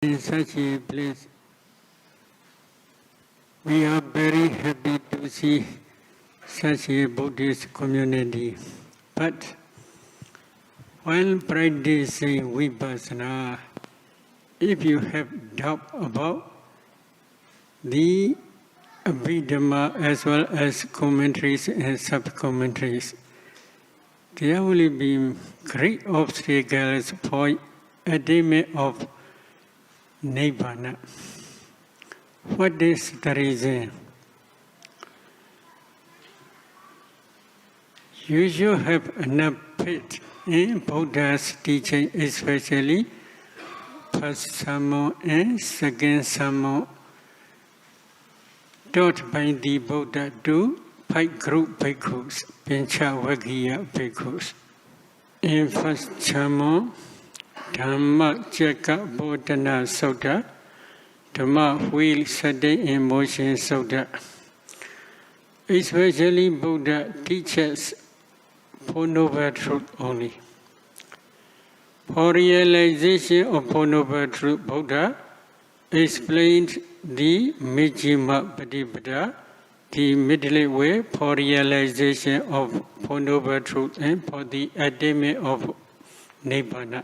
In such a place, we are very happy to see such a Buddhist community. But while practicing vipassana, if you have doubt about the Abhidhamma as well as commentaries and sub-commentaries, there will be great obstacles for attainment of Nibbana. What is the reason? You should have enough faith in Buddha's teaching, especially first sermon and second sermon taught by the Buddha to 5 group bhikkhus, Pancha-Vaggiya bhikkhus. In first sermon, Dhammacakka Bodhana Sutta, Dhamma wheel setting in motion Sutta. Especially Buddha teaches Four Noble Truth only. For realization of Four Noble Truth, Buddha explained the Majjhima Patipada, the middle way for realization of Four Noble Truth and for the attainment of Nibbana.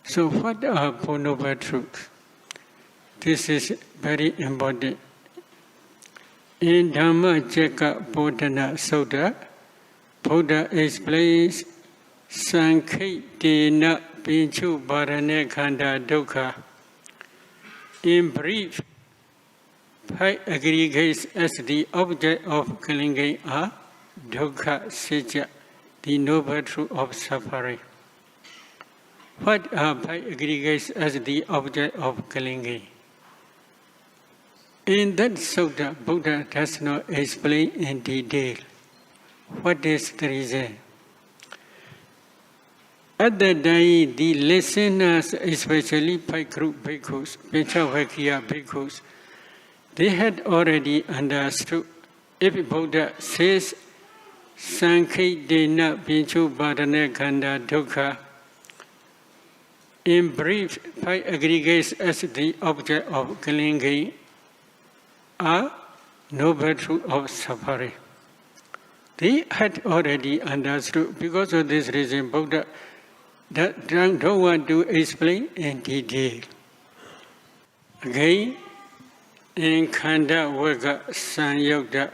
So what are Four Noble Truths? This is very important. In Dhammacakka Bodhana Sutta, Buddha explains Sankhitena Pinchu Bharane Khanda Dukkha. In brief, 5 aggregates as the object of clinging are dukkha, sacca, the noble truth of suffering. What are 5 aggregates as the object of clinging? In that sutta, Buddha does not explain in detail. What is the reason? At that time, the listeners, especially 5 group bhikkhus, Pancha-Vaggiya bhikkhus, they had already understood. If Buddha says, Sankhitena Pinchu Bharane Khanda Dukkha, in brief, 5 aggregates as the object of clinging are noble truth of suffering. They had already understood. Because of this reason, Buddha don't want to explain in detail. Again, in Khanda Vagga Sanyutta,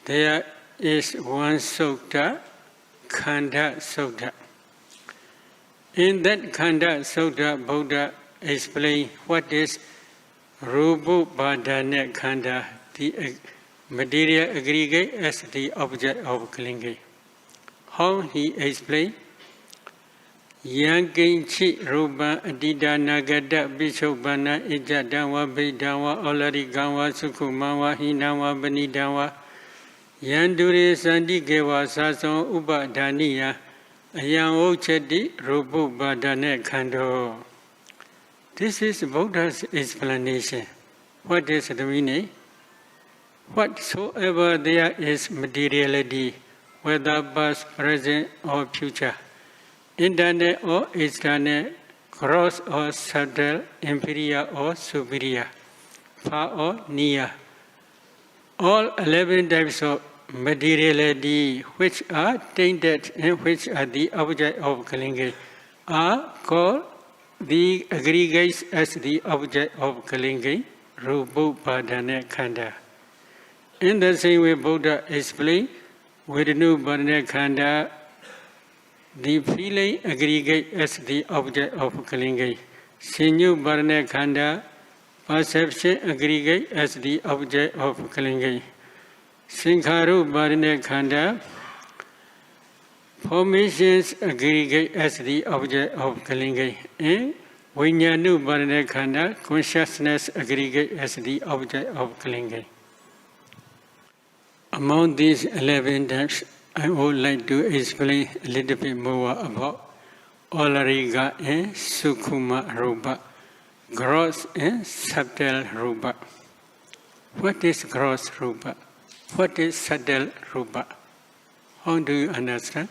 there is one sutta, Khanda Sutta. In that Khanda Sutta, Buddha explained what is rupa badana khanda, the material aggregate as the object of clinging. How he explained? Yankinchi rupa adida nagata bishobana ijadawa biddawa olarika sukhuma hinawa banidawa yandure sandikewa sason upadaniya ayam ochati rupa badana khando. This is Buddha's explanation. What is the meaning? Whatsoever there is materiality, whether past, present or future, internal or external, gross or subtle, inferior or superior, far or near, all 11 types of materiality which are tainted and which are the object of clinging are called the aggregates as the object of clinging, rupa badana khanda. In the same way, Buddha explained Vedanu badana khanda, the feeling aggregate as the object of clinging, Sinyu badana khanda, perception aggregate as the object of clinging, Sankharu badana khanda, formations aggregate as the object of clinging, and Vijnanu badana khanda, consciousness aggregate as the object of clinging. Among these 11 types, I would like to explain a little bit more about olarika and sukhuma rupa, gross and subtle rupa. What is gross rupa? What is subtle rupa? How do you understand?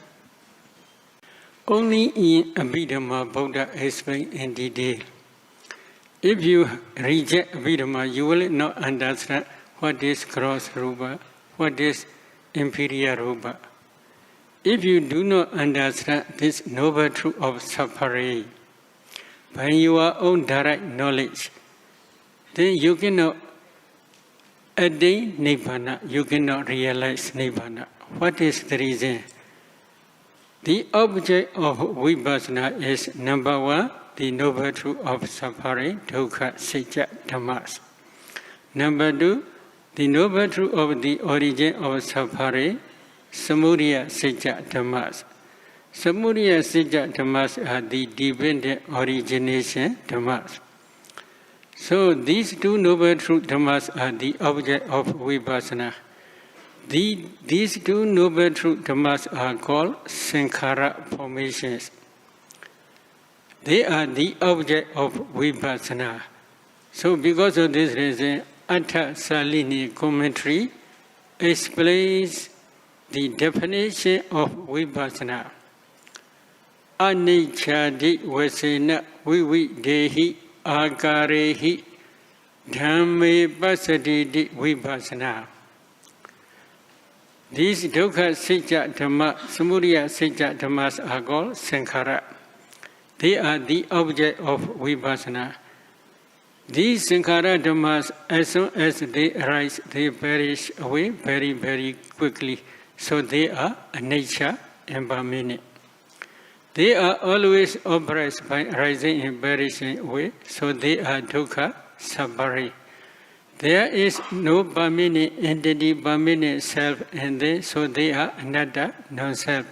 Only in Abhidhamma Buddha explained in detail. If you reject Abhidhamma, you will not understand what is gross rupa, what is inferior rupa. If you do not understand this noble truth of suffering by your own direct knowledge, then you cannot attain Nibbana, you cannot realize Nibbana. What is the reason? The object of Vipassana is number one, the noble truth of suffering, dukkha, sacca, dhammas. Number two, the noble truth of the origin of suffering, Samudayasacca dhammas. Samudayasacca dhammas are the dependent origination dhammas. So these two noble truth dhammas are the object of Vipassana. These two noble truth dhammas are called sankhara formations. They are the object of Vipassana. So because of this reason, Atta Salini commentary explains the definition of Vipassana. Anicchadi vasena vividehi agarehi dhamme passaditi Vipassana. These dukkha sacca dhamma, samudayasacca dhammas are called sankhara. They are the object of Vipassana. These sankhara dhammas, as soon as they arise, they perish away very, very quickly. So they are anicca, impermanent. They are always oppressed by rising and perishing away. So they are dukkha, suffering. There is no permanent entity, permanent self, and so they are anatta, non-self.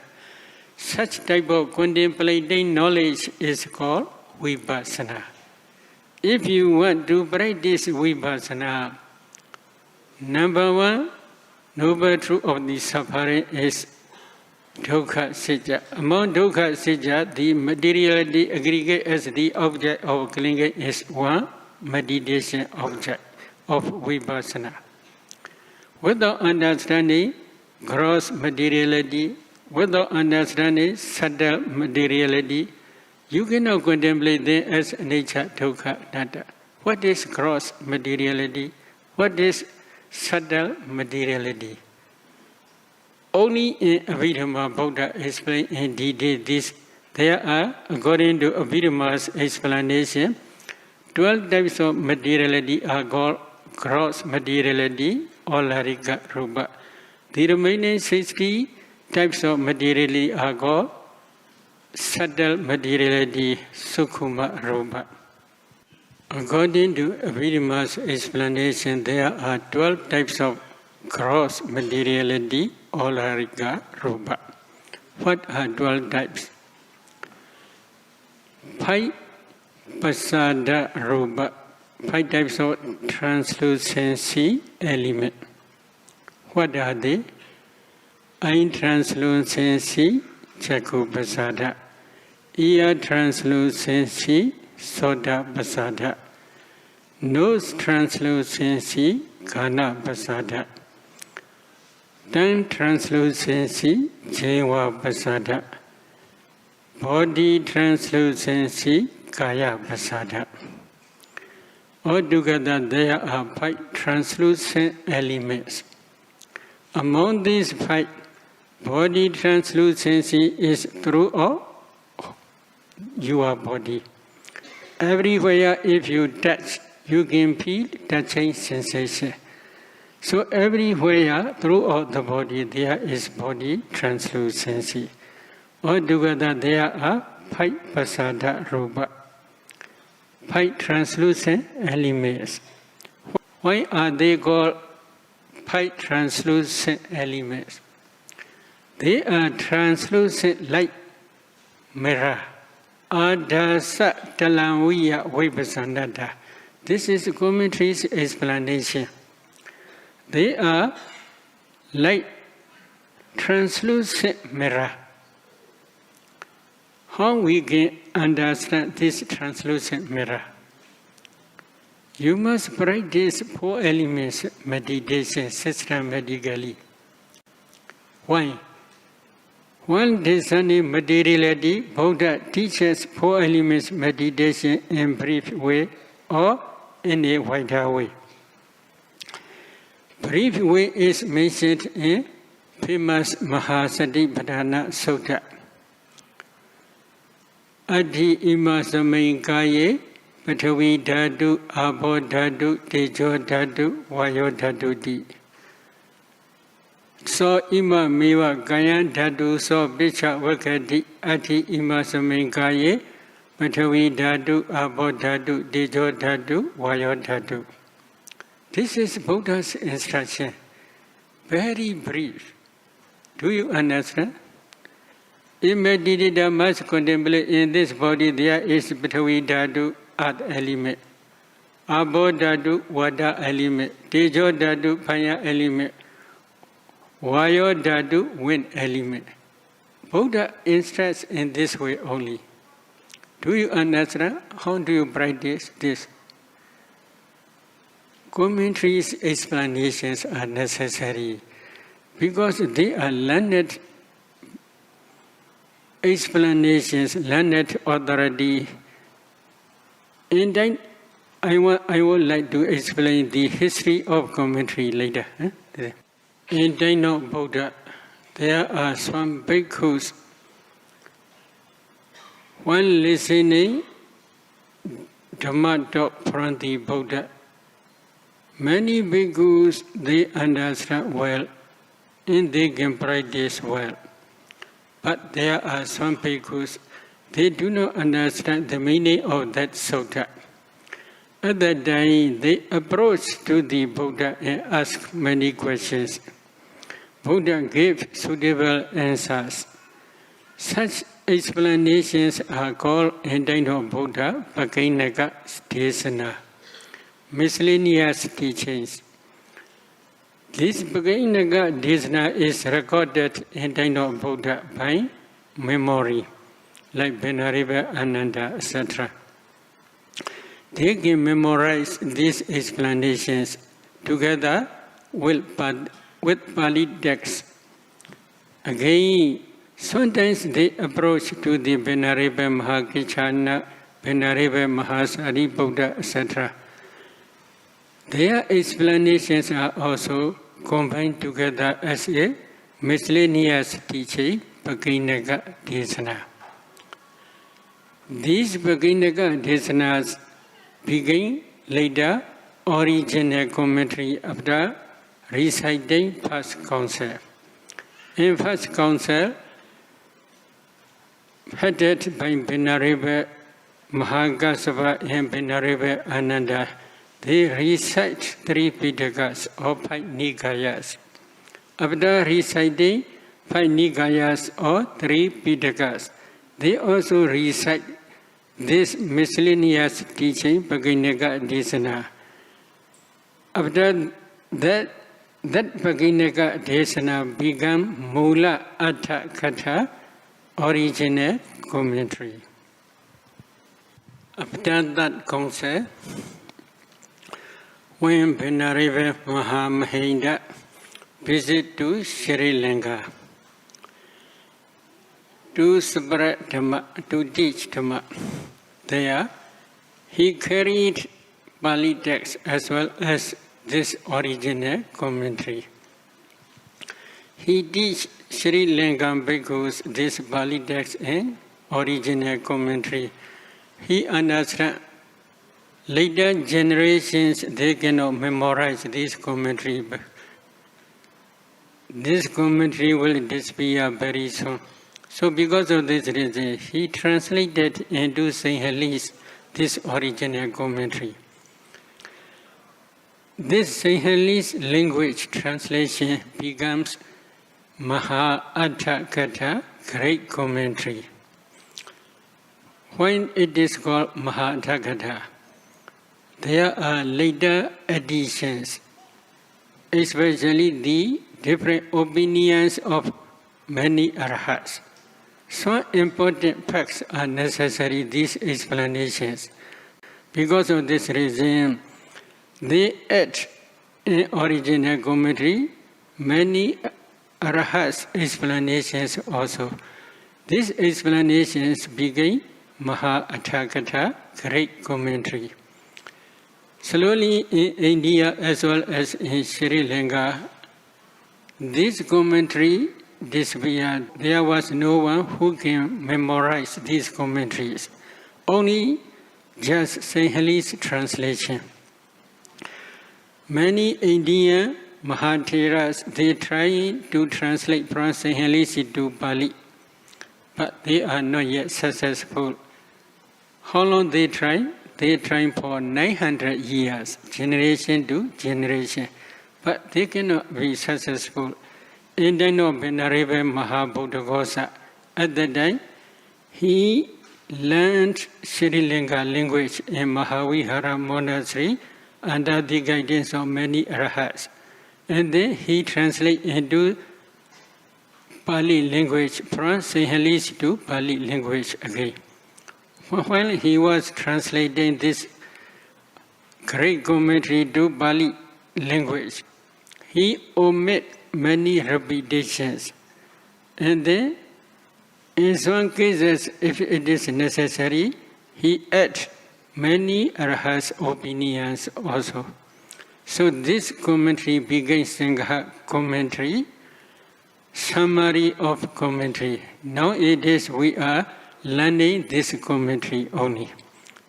Such type of contemplating knowledge is called Vipassana. If you want to practice Vipassana, number one, noble truth of the suffering is dukkha sacca. Among dukkha sacca, the materiality aggregate as the object of clinging is one meditation object of Vipassana. Without understanding gross materiality, without understanding subtle materiality, you cannot contemplate them as nature, dukkha, anatta. What is gross materiality? What is subtle materiality? Only in Abhidhamma Buddha explained in detail this. There are, according to Abhidhamma's explanation, 12 types of materiality are called gross materiality, olarika, rupa. The remaining 60 types of materiality are called subtle materiality, sukhuma, rupa. According to Abhidhamma's explanation, there are 12 types of gross materiality, olarika, rupa. What are 12 types? 5 pasada rupa, 5 types of translucency element. What are they? Eye translucency, chakku pasada. Ear translucency, soda pasada. Nose translucency, kana pasada. Tongue translucency, jewa pasada. Body translucency, kaya pasada. Altogether, there are 5 translucent elements. Among these 5, body translucency is throughout your body. Everywhere, if you touch, you can feel touching sensation. So everywhere, throughout the body, there is body translucency. Altogether, there are 5 pasada rupa, 5 translucent elements. Why are they called 5 translucent elements? They are translucent like mirror. Adasa talanviya vipasanada. This is Commentaries' explanation. They are like translucent mirror. How we can understand this translucent mirror? You must practice 4 elements meditation systematically. Why? When discerning materiality, Buddha teaches 4 elements meditation in brief way or in a wider way. Brief way is mentioned in famous Mahasatipatthana Sutta. Adi ima samainkaye Patavi dhatu, Abo dhatu, Tejo dhatu, Vayo dhatu di. So ima meva kaya dhatu so bicha vakati ati ima samainkaye Patavi dhatu, Abo dhatu, Tejo dhatu, Vayo dhatu. This is Buddha's instruction. Very brief. Do you understand? Immediately must contemplate in this body there is Patavi dhatu, earth element. Abo dhatu, water element. Tejo dhatu, fire element. Vayo dhatu, wind element. Buddha instructs in this way only. Do you understand? How do you practice this? Commentaries explanations are necessary because they are learned explanations, learned authority. And then I would like to explain the history of commentary later. In Dino Buddha, there are some bhikkhus. When listening Dhamma talk from the Buddha, many bhikkhus, they understand well and they can practice well. But there are some bhikkhus, they do not understand the meaning of that sutta. At that time, they approach to the Buddha and ask many questions. Buddha gave suitable answers. Such explanations are called in Dino Buddha Bhagainaka Desana, miscellaneous teachings. This Bhagainaka Desana is recorded in Dino Buddha by memory, like Venerable Ananda, etc. They can memorize these explanations together with Pali texts. Again, sometimes they approach to the Venerable Mahakichana, Venerable Mahasariputra, etc. Their explanations are also combined together as a miscellaneous teaching, Bhagainaka Desana. These Bhagainaka Desanas begin later original commentary after reciting first counsel. In first counsel, headed by Venerable Mahakasapa and Venerable Ananda, they recite 3 Pitakas or 5 Nikayas. After reciting 5 Nikayas or 3 Pitakas, they also recite this miscellaneous teaching, Bhagainaka Desana. After that Bhagainaka Desana began Mula Atha Katha, original commentary. After that counsel, when Venerable Mahamahinda visited to Sri Lanka to spread Dhamma, to teach Dhamma, there he carried Pali text as well as this original commentary. He teach Sri Lankan bhikkhus this Pali text and original commentary. He understand. Later generations, they cannot memorize this commentary. But this commentary will disappear very soon. So because of this reason, he translated into Sinhalese this original commentary. This Sinhalese language translation becomes Maha-Atha Katha, Great Commentary. When it is called Maha-Atha Katha, there are later additions, especially the different opinions of many arhats. Some important facts are necessary, these explanations. Because of this reason, they add in original commentary many Arahats explanations also. These explanations became Maha-Atthakatha, great commentary. Slowly in India as well as in Sri Lanka, this commentary disappeared. There was no one who can memorize these commentaries. Only just Sinhalese translation. Many Indian Mahatheras, they try to translate from Sinhalese to Pali, but they are not yet successful. How long they try? They try for 900 years, generation to generation, but they cannot be successful. In the Venerable Mahabuddhagosa, at that time, he learned Sri Lanka language in Mahavihara Monastery under the guidance of many arahats. And then he translated into Pali language from Sinhalese to Pali language again. While he was translating this great commentary to Pali language, he omitted many repetitions. And then, in some cases, if it is necessary, he adds many arahats' opinions also. So this commentary begins Sangha commentary, summary of commentary. Nowadays we are learning this commentary only.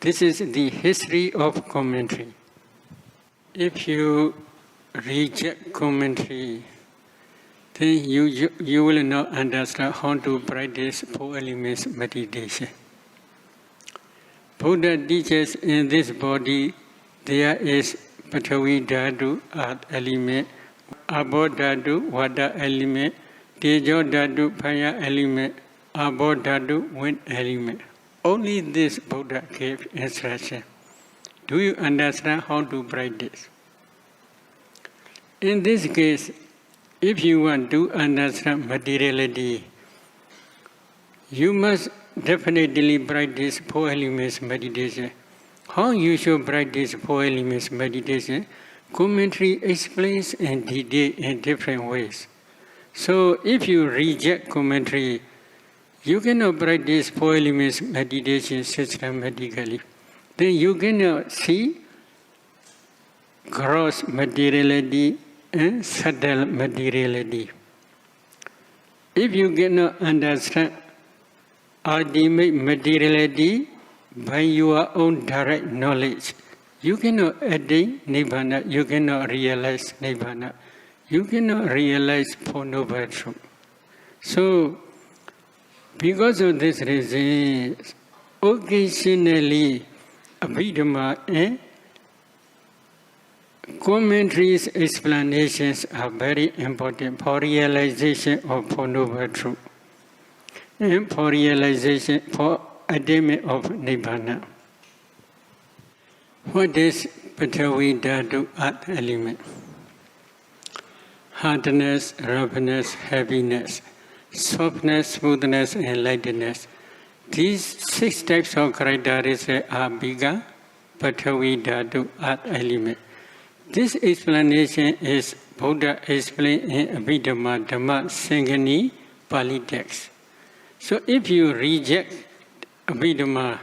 This is the history of commentary. If you reject commentary, then you will not understand how to practice 4 elements meditation. Buddha teaches in this body there is Pathavi Dhatu, earth element, Abo Dhatu, water element, Tejo Dhatu, fire element, Abo Dhatu, wind element. Only this Buddha gave instruction. Do you understand how to practice? In this case, if you want to understand materiality, you must definitely practice 4 elements meditation. How you should practice 4 elements meditation, commentary explains in detail in different ways. So if you reject commentary, you cannot practice 4 elements meditation systematically. Then you cannot see gross materiality and subtle materiality. If you cannot understand ultimate materiality by your own direct knowledge, you cannot attain Nibbana, you cannot realize Nibbana, you cannot realize Four Noble Truths. So, because of this reason, occasionally, Abhidhamma and commentaries explanations are very important for realization of Four Noble Truths and for realization, for attainment of Nibbana. What is Pathavi Dhatu, earth element? Hardness, roughness, heaviness, softness, smoothness, and lightness. These 6 types of characteristics are bigger Pathavi Dhatu, earth element. This explanation is Buddha explained in Abhidhamma Dhamma Sangani Pali text. So if you reject Abhidhamma,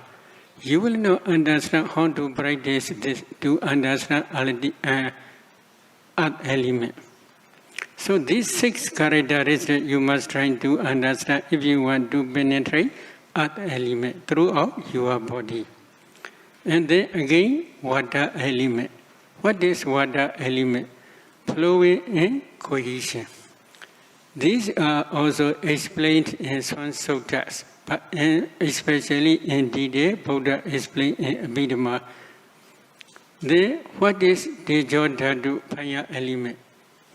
you will not understand how to practice this to understand earth element. So these 6 characteristics you must try to understand if you want to penetrate earth element throughout your body. And then again, water element. What is water element? Flowing and cohesion. These are also explained in some suttas, but especially in detail, Buddha explained in Abhidhamma. Then, what is Tejo Dhatu, fire element?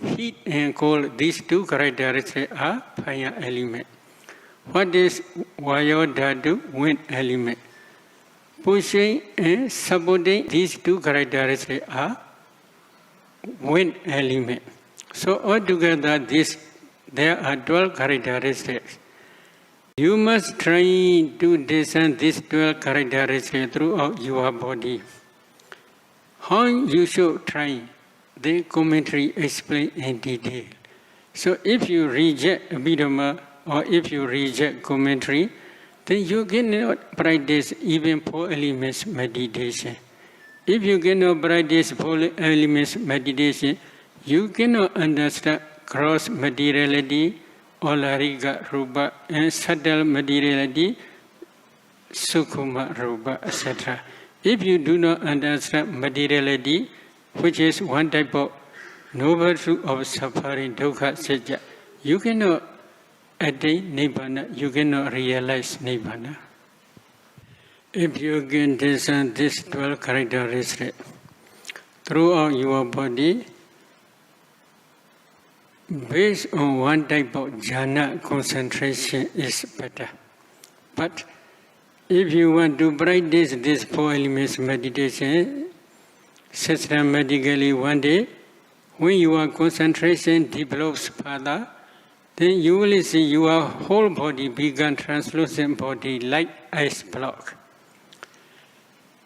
Heat and cold, these 2 characteristics are fire element. What is Vayo Dhatu, wind element? Pushing and supporting, these 2 characteristics are wind element. So altogether, there are 12 characteristics. You must try to discern these 12 characteristics throughout your body. How you should try? The commentary explain in detail. So if you reject Abhidhamma or if you reject commentary, then you cannot practice even 4 elements meditation. If you cannot practice 4 elements meditation, you cannot understand gross materiality, olarika, rupa, and subtle materiality, sukhuma, rupa, etc. If you do not understand materiality, which is one type of noble truth of suffering, dukkha, sajja, you cannot attain Nibbana, you cannot realize Nibbana. If you can discern these 12 characteristics throughout your body, based on one type of jhana concentration is better. But if you want to practice this 4 elements meditation systematically one day, when your concentration develops further, then you will see your whole body become translucent body like ice block.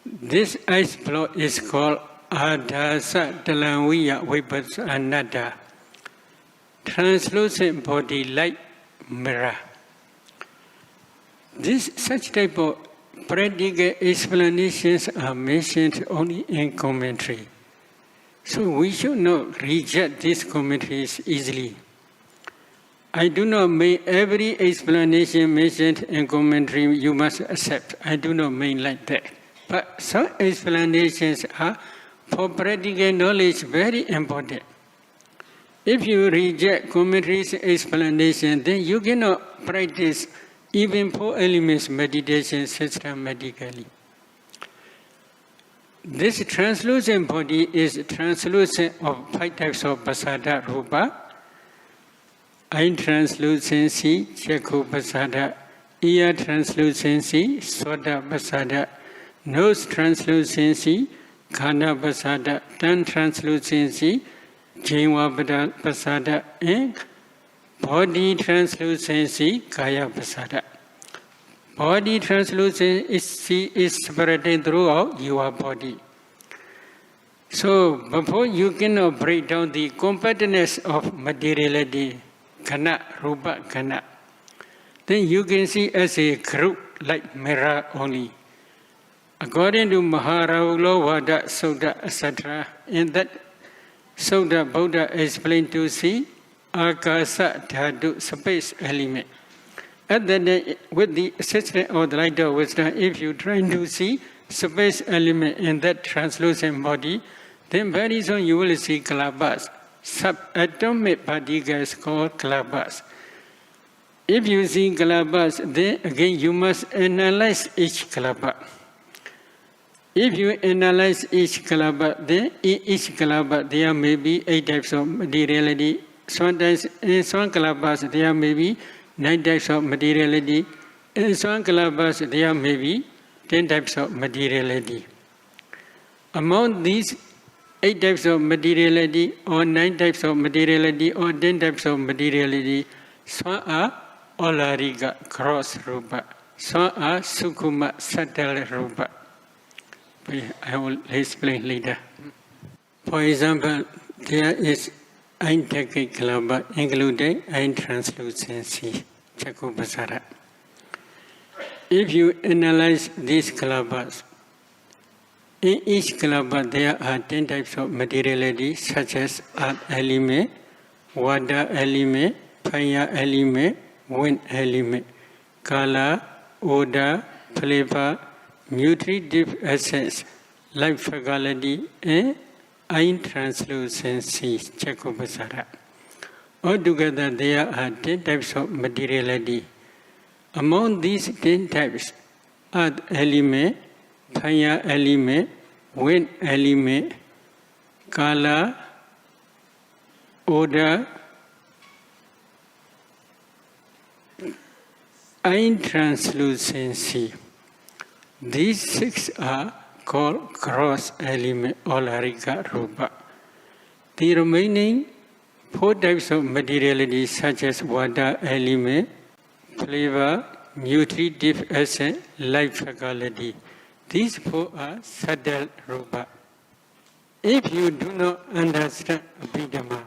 This ice block is called Adhasa Talanviya Vipassanada, translucent body like mirror. Such type of practical explanations are mentioned only in commentary. So we should not reject these commentaries easily. I do not mean every explanation mentioned in commentary you must accept. I do not mean like that. But some explanations are for practical knowledge very important. If you reject commentary's explanation, then you cannot practice even 4 elements meditation systematically. This translucent body is translucent of 5 types of pasada rupa. Eye translucency, chakku pasada. Ear translucency, soda pasada. Nose translucency, khana pasada. Tongue translucency, jinva pasada. And body translucency, kaya pasada. Body translucency is separated throughout your body. So, before you cannot break down the compactness of materiality, khana, rupa, khana, then you can see as a group like mirror only. According to Maharavula Vada Sutta, etc., in that Sutta, Buddha explained to see akasa dhatu, space element. At that day, with the assistance of the light of wisdom, if you try to see space element in that translucent body, then very soon you will see kalabas, subatomic particles called kalabas. If you see kalabas, then again you must analyze each kalaba. If you analyze each kalaba, then in each kalaba there may be 8 types of materiality. Sometimes in some kalabas there may be 9 types of materiality. In some kalabas there may be 10 types of materiality. Among these 8 types of materiality or 9 types of materiality or 10 types of materiality, some are olarika, gross rupa. Some are sukhuma, subtle rupa. I will explain later. For example, there is Aintakic kalaba, including eye translucency, chakku pasada. If you analyze these kalabas, in each kalaba there are 10 types of materiality, such as earth element, water element, fire element, wind element, color, odor, flavor, nutritive essence, life faculty, and eye translucency, chakku pasada. Altogether, there are 10 types of materiality. Among these 10 types, earth element, fire element, wind element, color, odor, eye translucency. These 6 are called gross element, olarika, rupa. The remaining 4 types of materiality, such as water element, flavor, nutritive essence, life faculty, these 4 are subtle rupa. If you do not understand Abhidhamma,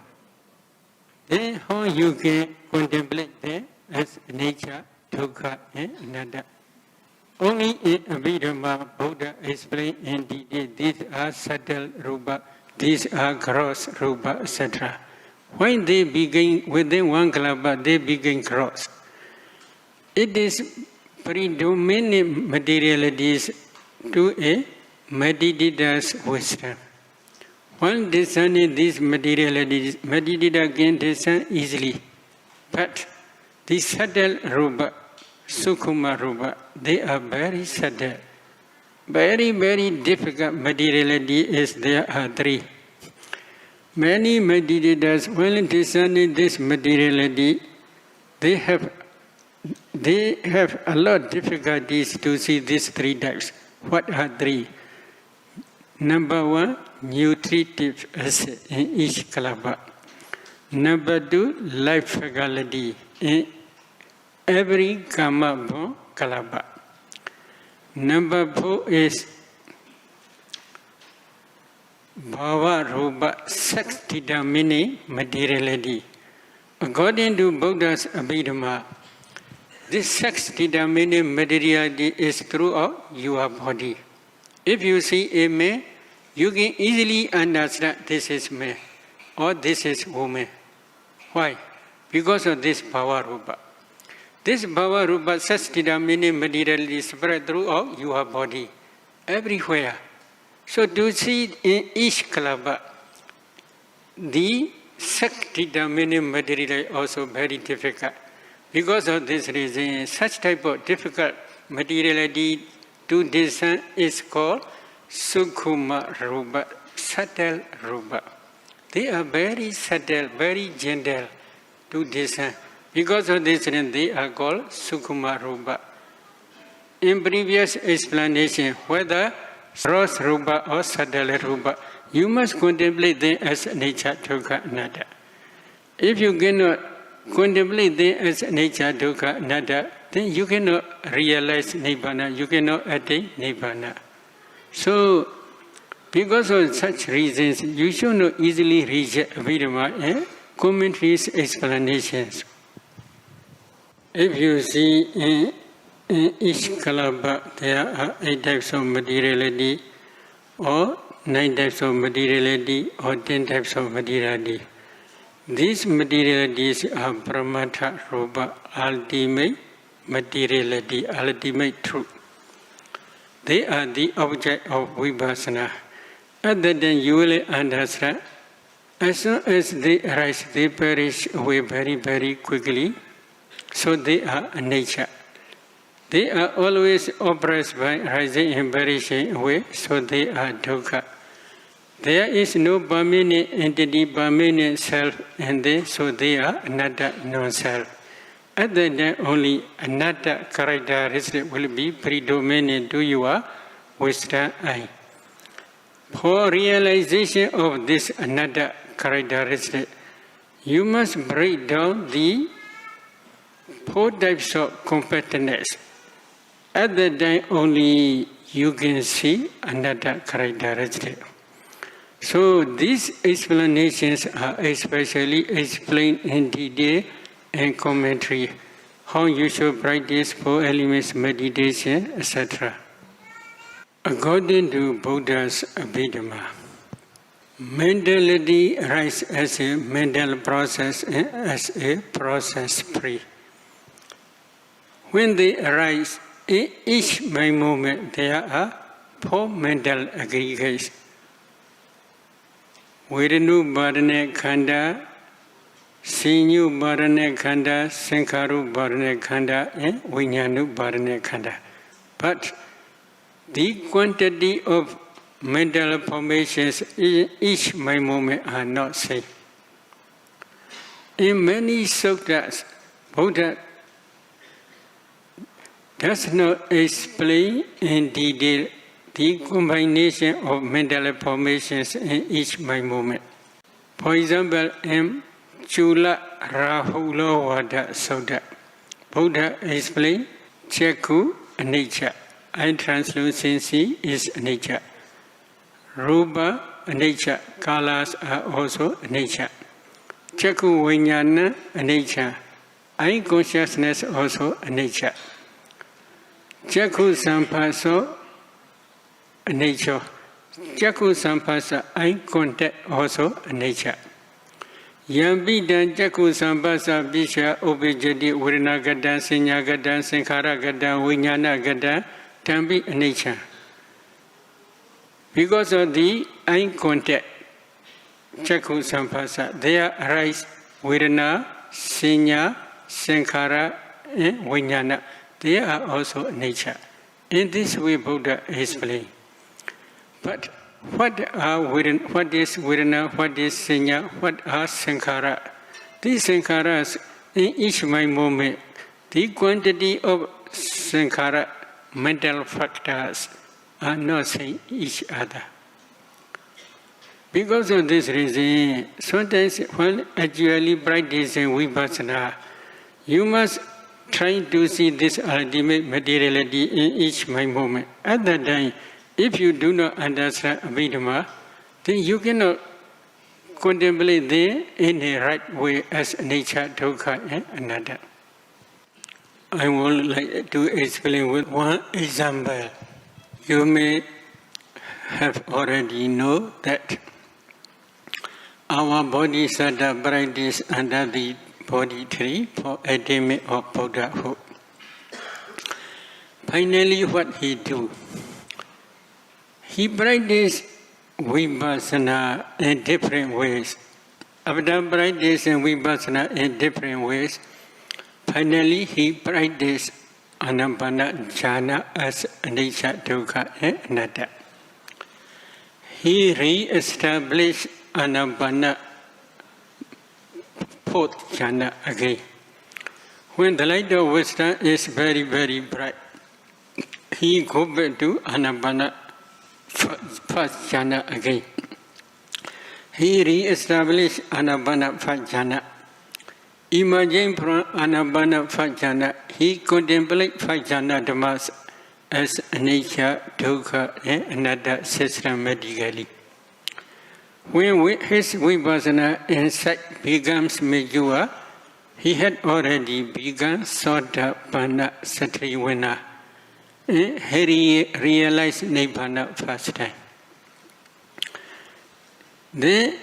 Then how you can contemplate them as nature, dukkha, and anatta. Only in Abhidhamma, Buddha explained in detail, these are subtle rupa, these are gross rupa, etc. When they begin within one kalapa, they begin gross. It is predominant materialities to a meditator's wisdom. While discerning these materialities, meditator can discern easily. But the subtle rupa, sukhuma rupa, they are very subtle. Very, very difficult materiality is there are three. Many meditators, when discerning this materiality, they have a lot of difficulties to see these three types. What are three? Number one, nutritive acid in each kalapa. Number two, life faculty in every karma born kalapa. Number four is bhava rupa, sex determining materiality. According to Buddha's Abhidhamma, this sex determining materiality is throughout your body. If you see a man, you can easily understand this is man or this is woman. Why? Because of this bhava rupa. This bhava rupa, sex determining materiality is spread throughout your body, everywhere. So to see in each kalapa, the sex determining materiality is also very difficult. Because of this reason, such type of difficult materiality to discern is called sukhuma rupa, subtle rupa. They are very subtle, very gentle to discern. Because of this reason, they are called sukhuma rupa. In previous explanation, whether gross rupa or subtle rupa, you must contemplate them as nature, dukkha, anatta. If you cannot contemplate them as nature, dukkha, anatta, then you cannot realize Nibbana, you cannot attain Nibbana. So, because of such reasons, you should not easily reject Abhidhamma and commentaries explanations. If you see in each kalapa, there are 8 types of materiality, or 9 types of materiality, or 10 types of materiality. These materialities are pramata rupa, ultimate materiality, ultimate truth. They are the object of vipassana. At that time you will understand, as soon as they arise, they perish away very, very quickly. So they are a nature. They are always oppressed by rising and perishing away, so they are dukkha. There is no permanent entity, permanent self, and so they are anatta, non-self. At that time, only anatta characteristic will be predominant to your wisdom eye. For realization of this anatta characteristic, you must break down the 4 types of competence. At that time, only you can see anatta characteristic. So these explanations are especially explained in detail and commentary, how you should practice 4 elements meditation, etc. According to Buddha's Abhidhamma, mentality arises as a mental process and as a process free. When they arise, in each mind moment there are 4 mental aggregates. Vedanu Bharane Khanda, Sinyu Bharane Khanda, Sankharu Bharane Khanda, and Vijnanu Bharane Khanda. But the quantity of mental formations in each mind moment are not same. In many sutras, Buddha does not explain in detail the combination of mental formations in each mind moment. For example, in Chula Rahula Vada Sutta, Buddha explained Chakku anicca, eye translucency is anicca. Rupa anicca, colors are also anicca. Chakku Vijnana anicca. Eye consciousness also anicca. Chakku Sampasa anicca. Chakku Sampasa eye contact also anicca. Yambidan Chakku Sampasa Bisha Obijadi Virana Gada Sinya Gada Sankhara Gada Vijnana Gada Tambi anicca. Because of the eye contact, Chakku Sampasa, there arise Vedana, Sinya, Sankhara, and Vijnana. They are also nature. In this way, Buddha explained. But what is Vedana, what is Sinya, what are Sankhara? These Sankharas, in each mind moment, the quantity of Sankhara, mental factors, are not seeing each other. Because of this reason, sometimes when actually practicing vipassana, you must try to see this ultimate materiality in each mind moment. At that time, if you do not understand Abhidhamma, then you cannot contemplate them in the right way as nature, dukkha, and anatta. I would like to explain with one example. You may have already know that our bodhisattva practice under the body tree for attainment of Buddhahood. Finally, what he do? He practiced vipassana in different ways. After practicing vipassana in different ways, finally he practiced Anapanna jhana as anicca, dukkha, and anatta. He re-established Anapanna fourth jhana again. When the light of wisdom is very, very bright, he go back to Anapanna first jhana again. He re-established Anapanna first jhana. Emerging from Anapanna first jhana, he contemplates first jhana dhammas as anicca, dukkha, and anatta systematically. When his vipassana insight becomes mature, he had already begun Sotapanna Satrivanna. He realized Nibbana first time. Then,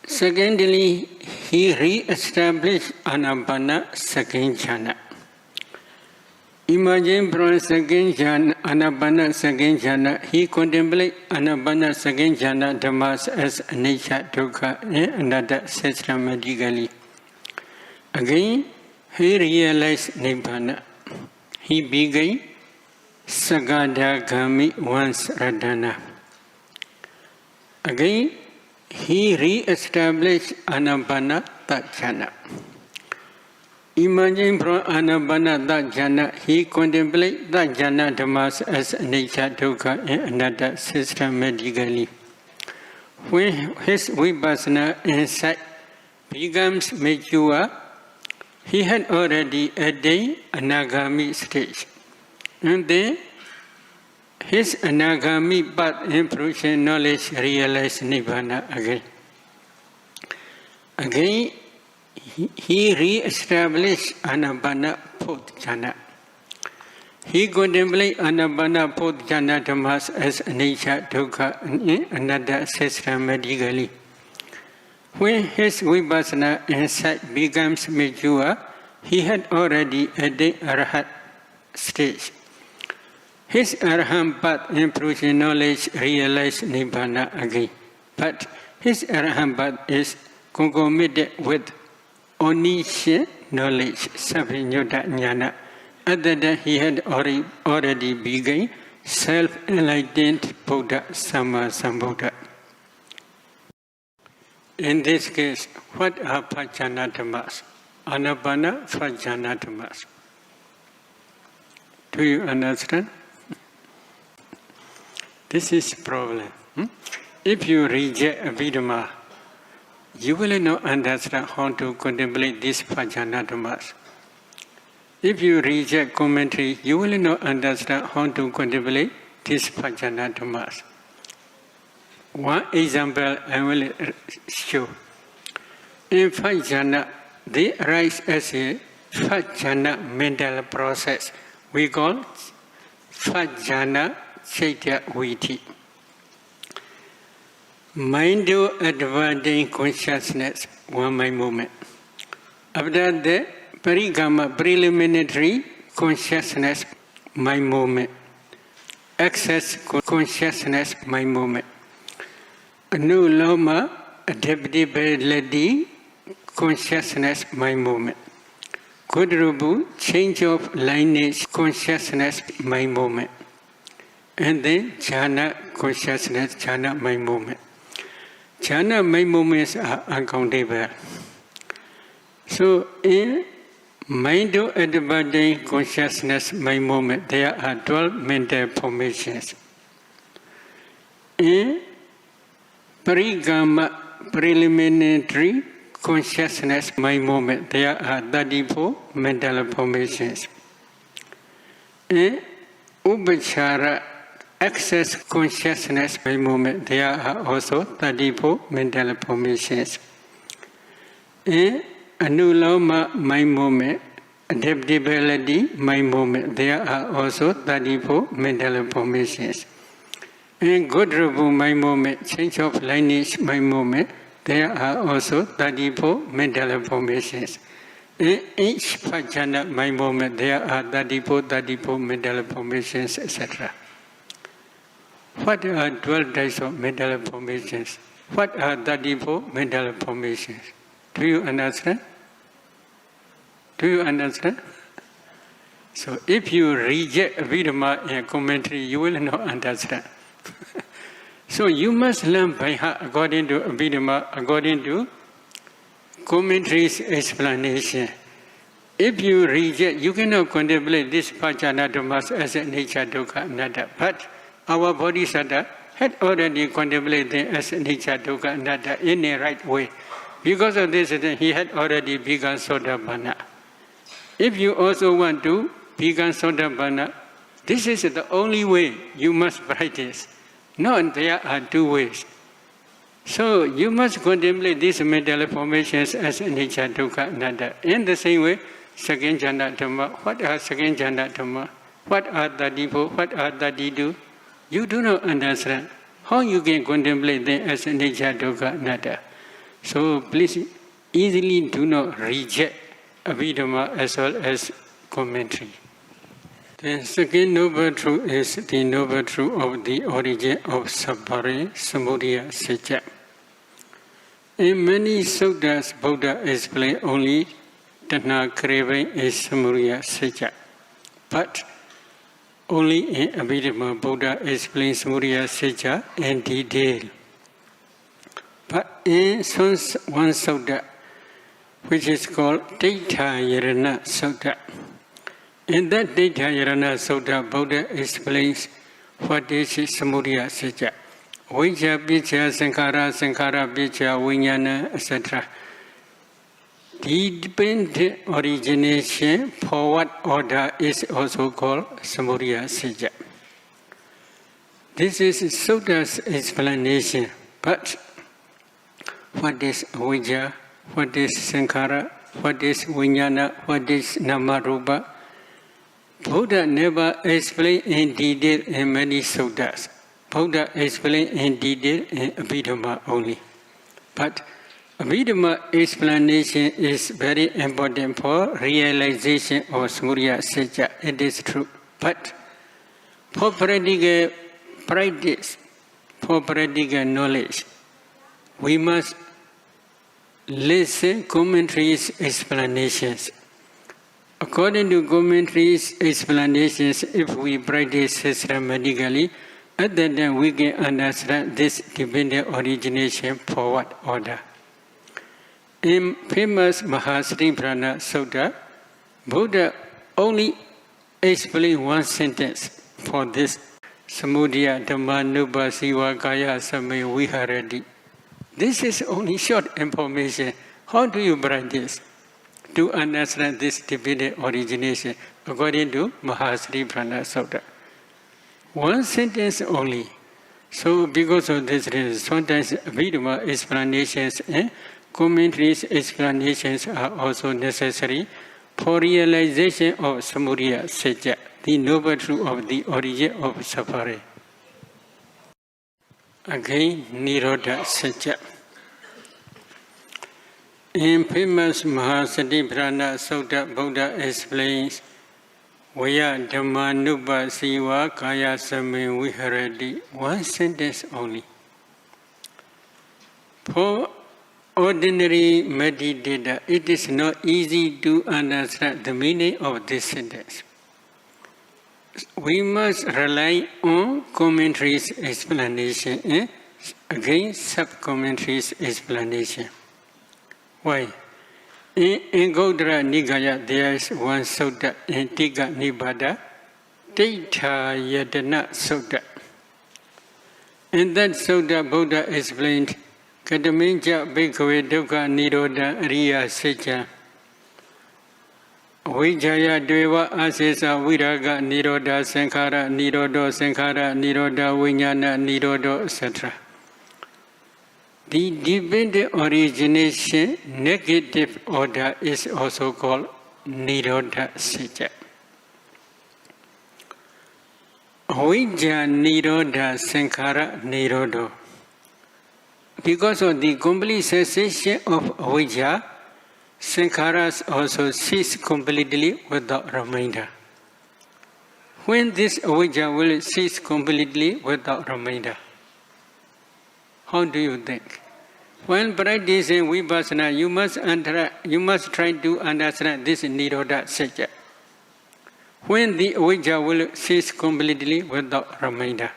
secondly, he re-established Anapanna second jhana. Emerging from second jhana, Anapanna second jhana, he contemplates Anapanna second jhana dhammas as anicca, dukkha, and anatta systematically. Again, he realized Nibbana. He began Sagadagami once Radhana. Again, he re-established Anapanna jhana. Emerging from Anapanna jhana, he contemplates that jhana dhammas as anicca, dukkha, and anatta systematically. When his vipassana insight becomes mature, he had already attained anagami stage. And then his anagami path in fruition knowledge realized Nibbana again. Again, he re-established Anapanna fourth jhana. He contemplates Anapanna fourth jhana dhammas as anicca, dukkha, and anatta systematically. When his vipassana insight becomes mature, he had already attained Arhat stage. His Arhat path in fruition knowledge realized Nibbana again. But his Arhat path is concomitant with omniscient knowledge, Savinyutta Jnana. At that time, he had already begun self-enlightened Buddha, Sama Sambuddha. In this case, what are Pajjana Dhammas? Anapanna Pajjana Dhammas. Do you understand? This is the problem. If you reject Abhidhamma, you will not understand how to contemplate these Pajjana Dhammas. If you reject commentary, you will not understand how to contemplate these Pajjana Dhammas. One example I will show. In five jhana, they arise as a five jhana mental process. We call five jhana chaitya viti. Mind advancing consciousness, one mind movement. After that, parigama, preliminary consciousness, mind movement. Access consciousness, mind movement. Anuloma, adaptability, consciousness, mind movement. Kudrubu, change of lineage, consciousness, mind movement. And then jhana, consciousness, jhana, mind movement. Jhana, mind movements are uncountable. So in mind and body consciousness, mind movement, there are 12 mental formations. In parigama, preliminary consciousness, mind movement, there are 34 mental formations. In upachara, access consciousness, mind movement, there are also 34 mental formations. In anuloma, mind movement, adaptability, mind movement, there are also 34 mental formations. In Godrubu, mind movement, change of lineage, mind movement, there are also 34 mental formations. In each jhana, mind movement, there are 34 mental formations, etc. What are 12 types of mental formations? What are 34 mental formations? Do you understand? Do you understand? So if you reject Abhidhamma in a commentary, you will not understand. So you must learn by heart according to Abhidhamma, according to commentaries explanation. If you reject, you cannot contemplate this Pajana Dhammas as a nature dukkha anatta. But our Bodhisattva had already contemplated as a nature dukkha anatta in a right way. Because of this, he had already begun Sotapanna. If you also want to become Sotapanna, this is the only way you must practice. No, there are two ways. So you must contemplate these mental formations as nature dukkha anatta. In the same way, second jhana dhamma. What are second jhana dhamma? What are 34? What are 32? You do not understand how you can contemplate them as nature dukkha anatta. So please easily do not reject Abhidhamma as well as commentary. The second noble truth is the noble truth of the origin of Sabbara Samudayasacca. In many suttas, Buddha explained only Tanha craving is Samudayasacca. But only in Abhidhamma, Buddha explains Samudayasacca in detail. But in one sutta, which is called Daittha-yarana Sutta. In that Daittha-yarana Sutta, Buddha explains what is Samudayasacca. Vijja, Picca, Sankhara, Sankhara, Picca, Vijnana, etc. The dependent origination forward order is also called Samudayasacca. This is Sutta's explanation. But what is Vijja? What is Sankhara? What is Vijnana? What is Nama-rupa? Buddha never explained in detail in many suttas. Buddha explained in detail in Abhidhamma only. But Abhidhamma explanation is very important for realization of Samudayasacca. It is true. But for practical practice, for practical knowledge, we must listen commentaries explanations. According to commentaries explanations, if we practice systematically, at that time we can understand this dependent origination forward order. In famous Mahasatiprana Sutta, Buddha only explained one sentence for this. Samudaya Dhamma Nubasiva Kaya Same Viharati. This is only short information. How do you practice to understand this dependent origination according to Mahasatiprana Sutta? One sentence only. So because of this reason, sometimes Abhidhamma explanations commentaries, explanations are also necessary for realization of Samudayasacca, the noble truth of the origin of suffering. Again, Nirodhasacca. In famous Mahasatipatthana Sutta, Buddha explains Vaya Dhamma Nupa Siva Kaya Same Viharati, one sentence only. For ordinary meditator, it is not easy to understand the meaning of this sentence. We must rely on commentaries explanation and again sub-commentaries explanation. Why? In Gaudra Nikaya there is one sutta in Tika Nibbana, Daitta Yadana Sutta. In that sutta, Buddha explained Kataminja Bhikkhave Dukkha Nirodha Riya Secca Vijaya Deva Asesa Viraga Nirodha Sankhara Nirodha Sankhara Nirodha Vijnana Nirodha etc. The dependent origination negative order is also called Nirodhasacca. Avijja Nirodha Sankhara Nirodha. Because of the complete cessation of avijja, sankharas also cease completely without remainder. When this avijja will cease completely without remainder? How do you think? While practicing vipassana, you must try to understand this Nirodhasacca. When the avijja will cease completely without remainder.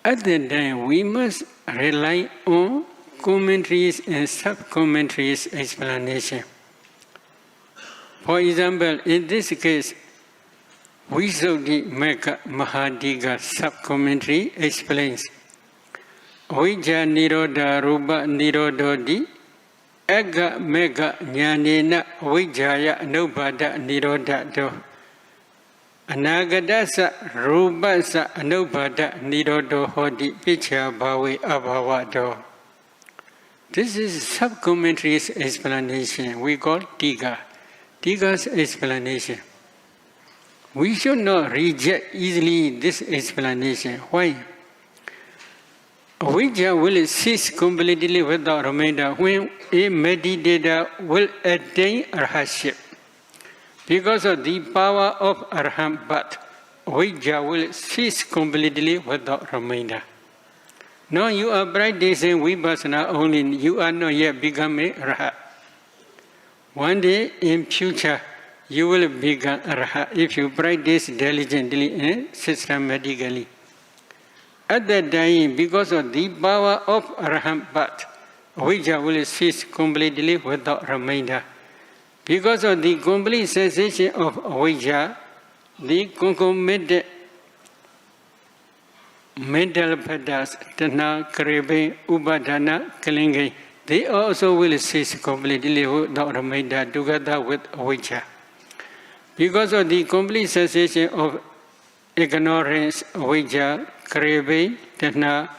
At that time, we must rely on commentaries and sub-commentaries explanation. For example, in this case, Visuddhimagga Mahadika sub-commentary explains Avijja Nirodha Rupa Nirodhoti Agga Megga Jnanena Avijjaya Anubhada Nirodhato Anagadasa Rupasa Anubhada Nirodho Hoti Pichya Bhavi Abhavato. This is sub-commentary's explanation. We call Tika. Tika's explanation. We should not reject easily this explanation. Why? Avijja will cease completely without remainder when a meditator will attain arhatship. Because of the power of arhat bhat, avijja will cease completely without remainder. Now you are practicing vipassana only, you are not yet become a arhat. One day in future, you will become arhat if you practice diligently and systematically. At that time, because of the power of arhat bhat, avijja will cease completely without remainder. Because of the complete cessation of avijja, the concomitant mental patterns, tanha, kriya, upadana, kalinga, they also will cease completely without remainder together with avijja. Because of the complete cessation of ignorance, avijja, kriya, tanha,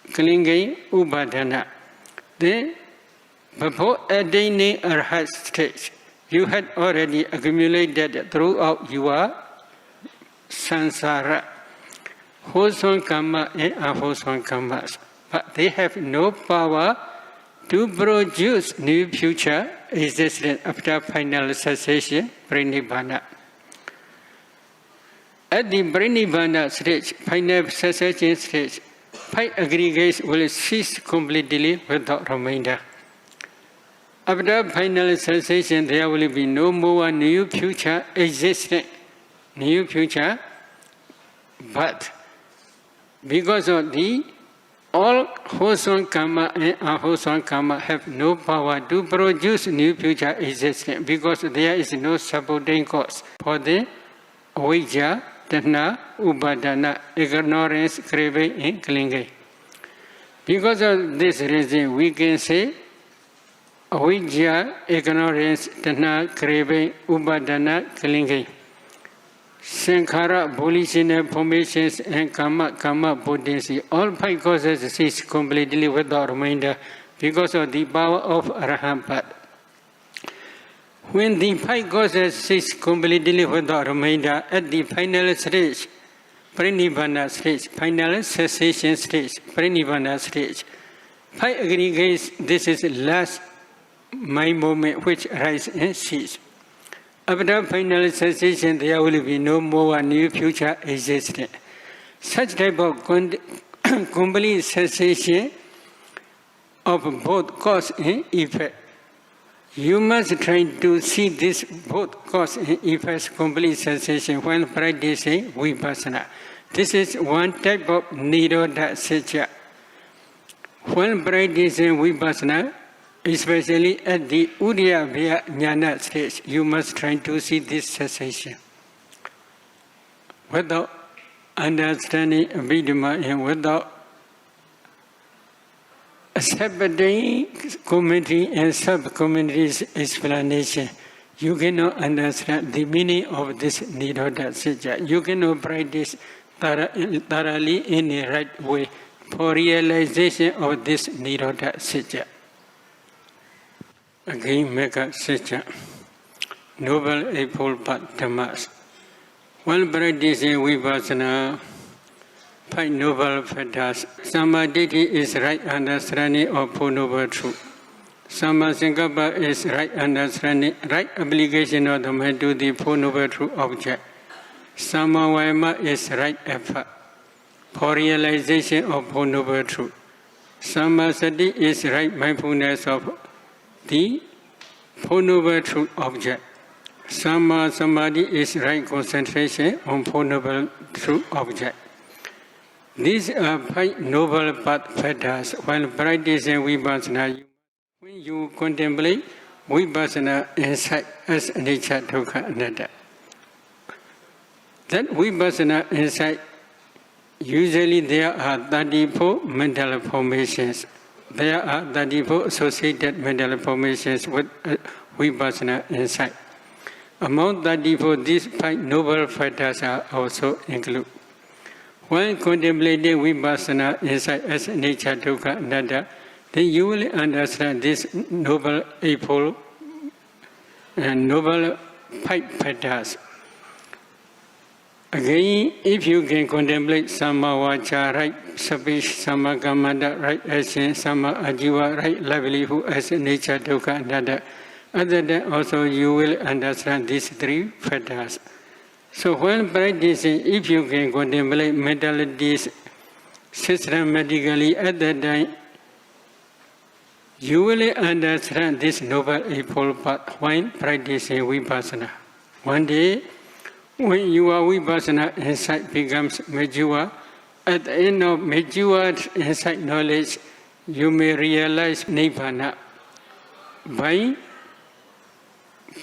kalinga, upadana, then before attaining arhat stage, you had already accumulated throughout your samsara wholesome karma and unwholesome karmas, but they have no power to produce new future existence after final cessation, Nibbana. At the Nibbana stage, final cessation stage, 5 aggregates will cease completely without remainder. After final cessation, there will be no more new future existing, new future, but because of the all wholesome karma and unwholesome karma have no power to produce new future existing because there is no supporting cause for the avijja, tanha, upadana, ignorance, kriya, and kalinga. Because of this reason, we can say avijja, ignorance, tanha, kriya, upadana, kalinga. Sankhara, volitional formations, and karma potency. All five causes cease completely without remainder because of the power of Arahant. When the five causes cease completely without remainder at the final stage, Nibbana stage, final cessation stage, Nibbana stage, five aggregates, this is last mind moment which arises and cease. After final cessation, there will be no more new future existence. Such type of complete cessation of both cause and effect. You must try to see this both cause and effect complete cessation when practicing vipassana. This is one type of Nirodhasacca. When practicing vipassana, especially at the Uddiyabhya Jnana stage, you must try to see this cessation. Without understanding Abhidhamma and without accepting commentary and sub-commentaries explanation, you cannot understand the meaning of this Nirodhasacca. You cannot practice thoroughly in the right way for realization of this Nirodhasacca. Again, Mega Sacca, Noble Eightfold Path Dhammas. While practicing vipassana, five noble fetters. Samadhi is right understanding of Four Noble Truth. Sammasankappa is right understanding, right application of the mind to the Four Noble Truth object. Sammavayama is right effort for realization of Four Noble Truth. Sammasati is right mindfulness of the Four Noble Truth object. Samma Samadhi is right concentration on Four Noble Truth object. These are five noble path fetters. While practicing vipassana, when you contemplate vipassana insight as nature dukkha anatta, that vipassana insight, usually there are 34 mental formations. There are 34 associated mental formations with vipassana insight. Among 34, these five noble fetters are also included. When contemplating vipassana insight as nature dukkha anatta, then you will understand this noble eightfold and noble five fetters. Again, if you can contemplate Samma Vacha, right speech, Samma Kammanta, right action, Samma Ajiva, right livelihood as nature dukkha anatta, other than also you will understand these three fetters. So when practicing, if you can contemplate mentalities systematically at that time, you will understand this noble eightfold path when practicing vipassana. One day, when your vipassana insight becomes mature, at the end of matured insight knowledge, you may realize Nibbana by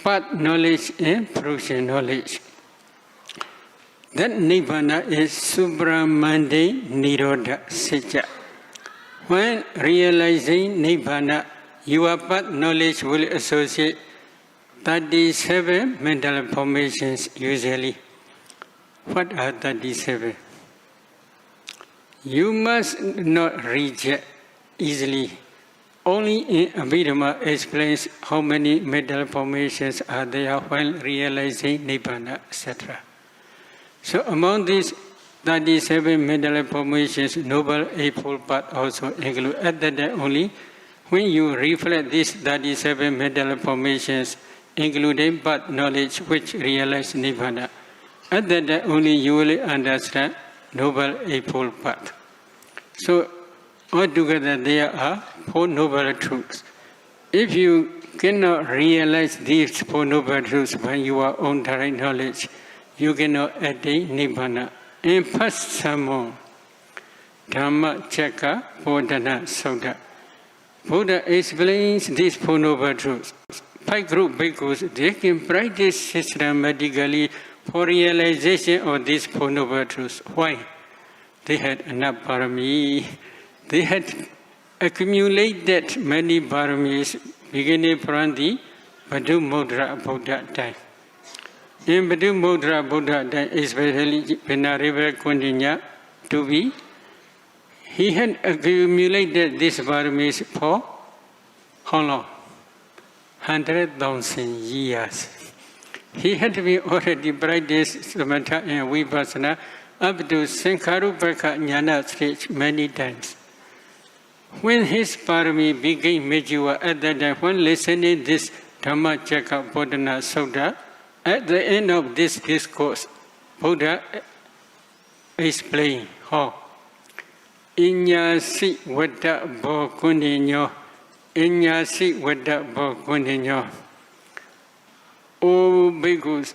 path knowledge and fruition knowledge. That Nibbana is supramundane Nirodhasacca. When realizing Nibbana, your path knowledge will associate 37 mental formations usually. What are 37? You must not reject easily. Only in Abhidhamma explains how many mental formations are there when realizing Nibbana, etc. So among these 37 mental formations, Noble Eightfold Path also include. At that time only, when you reflect these 37 mental formations, including path knowledge which realize Nibbana, at that time only you will understand Noble Eightfold Path. So altogether there are Four Noble Truths. If you cannot realize these Four Noble Truths by your own direct knowledge, you cannot attain Nibbana. In first sermon, Dhamma Chakka Bodhana Sutta, Buddha explains these Four Noble Truths. Five group bhikkhus, they can practice systematically for realization of these Four Noble Truths. Why? They had enough parami. They had accumulated many paramis beginning from the Badhu Mudra Buddha time. In Padumudra Buddha, especially Venerable Kundinya, to be, he had accumulated these paramis for how long? 100,000 years. He had been already practiced samatha and vipassana up to Sankharupaka Jnana stage many times. When his parami became mature at that time, when listening this Dhammacakka Bodhana Sutta, at the end of this discourse, Buddha explained how Inyasi Vada Bhakuninyo, Inyasi Vada Bhakuninyo. O Bhikkhus,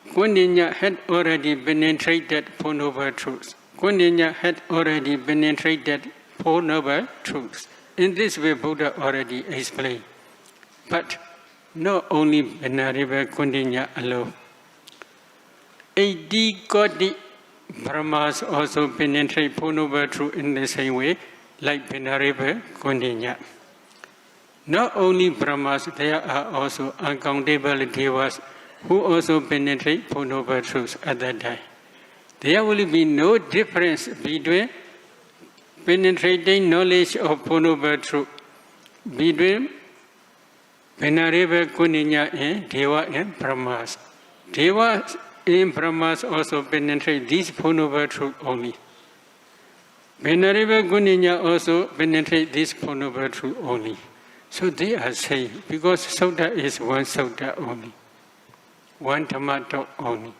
Kundinya had already penetrated Four Noble Truths. Kundinya had already penetrated Four Noble Truths. In this way, Buddha already explained. But not only Venerable Kundinya alone. 80 Koti Brahmas also penetrate Four Noble Truths in the same way, like Venerable Kundinya. Not only Brahmas, there are also uncountable devas who also penetrate Four Noble Truths at that time. There will be no difference between penetrating knowledge of Four Noble Truth between Venerable Kundinya and Deva and Brahmas. Deva and Brahmas also penetrate these Four Noble Truths only. Venerable Kundinya also penetrate this Four Noble Truths only. So they are saying, because Sutta is one Sutta only, one Dhamma talk only.